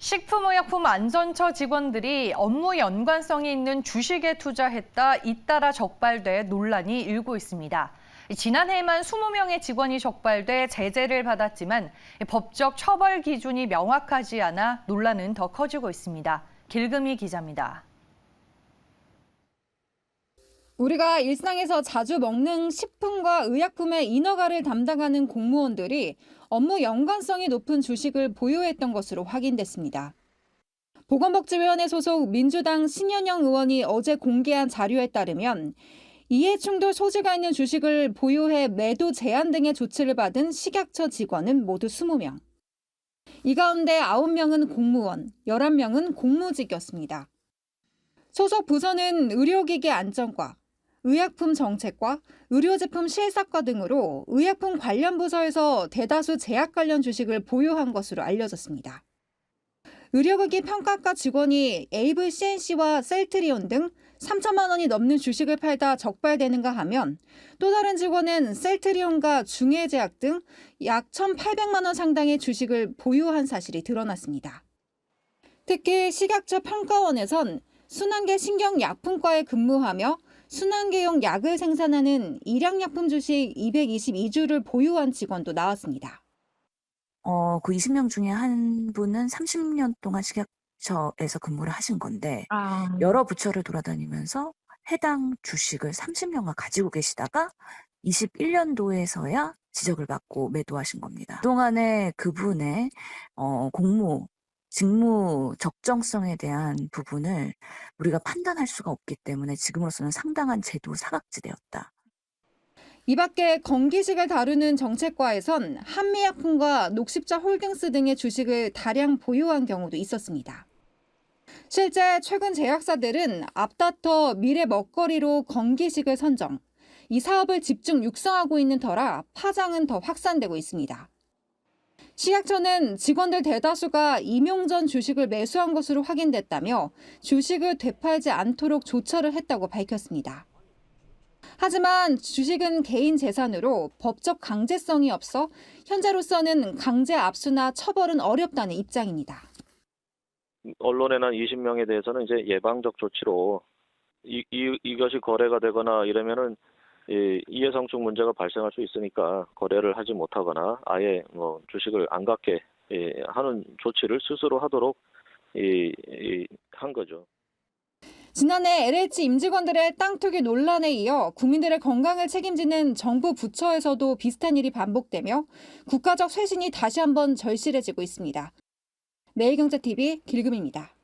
식품의약품안전처 직원들이 업무 연관성이 있는 주식에 투자했다 잇따라 적발돼 논란이 일고 있습니다. 지난해에만 20명의 직원이 적발돼 제재를 받았지만 법적 처벌 기준이 명확하지 않아 논란은 더 커지고 있습니다. 길금희 기자입니다. 우리가 일상에서 자주 먹는 식품과 의약품의 인허가를 담당하는 공무원들이 업무 연관성이 높은 주식을 보유했던 것으로 확인됐습니다. 보건복지위원회 소속 민주당 신현영 의원이 어제 공개한 자료에 따르면 이해충돌 소지가 있는 주식을 보유해 매도 제한 등의 조치를 받은 식약처 직원은 모두 20명. 이 가운데 9명은 공무원, 11명은 공무직이었습니다. 소속 부서는 의료기기 안전과, 의약품 정책과, 의료제품 실사과 등으로 의약품 관련 부서에서 대다수 제약 관련 주식을 보유한 것으로 알려졌습니다. 의료기기 평가과 직원이 AVCNC와 셀트리온 등 3천만 원이 넘는 주식을 팔다 적발되는가 하면 또 다른 직원은 셀트리온과 중해제약 등 약 1,800만 원 상당의 주식을 보유한 사실이 드러났습니다. 특히 식약처 평가원에선 순환계 신경약품과에 근무하며 순환계용 약을 생산하는 일양약품 주식 222주를 보유한 직원도 나왔습니다. 그 20명 중에 한 분은 30년 동안 식약처에서 근무를 하신 건데 여러 부처를 돌아다니면서 해당 주식을 30년간 가지고 계시다가 21년도에서야 지적을 받고 매도하신 겁니다. 그동안에 그분의 직무 적정성에 대한 부분을 우리가 판단할 수가 없기 때문에 지금으로서는 상당한 제도 사각지대였다. 이 밖에 건기식을 다루는 정책과에선 한미약품과 녹십자 홀딩스 등의 주식을 다량 보유한 경우도 있었습니다. 실제 최근 제약사들은 앞다퉈 미래 먹거리로 건기식을 선정, 이 사업을 집중 육성하고 있는 터라 파장은 더 확산되고 있습니다. 식약처는 직원들 대다수가 임용 전 주식을 매수한 것으로 확인됐다며 주식을 되팔지 않도록 조처를 했다고 밝혔습니다. 하지만 주식은 개인 재산으로 법적 강제성이 없어 현재로서는 강제 압수나 처벌은 어렵다는 입장입니다. 언론에 난 20명에 대해서는 이제 예방적 조치로 이것이 거래가 되거나 이러면은 이해성충 문제가 발생할 수 있으니까 거래를 하지 못하거나 아예 주식을 안 갖게 하는 조치를 스스로 하도록 한 거죠. 지난해 LH 임직원들의 땅 투기 논란에 이어 국민들의 건강을 책임지는 정부 부처에서도 비슷한 일이 반복되며 국가적 쇄신이 다시 한번 절실해지고 있습니다. 매일경제TV 길금입니다.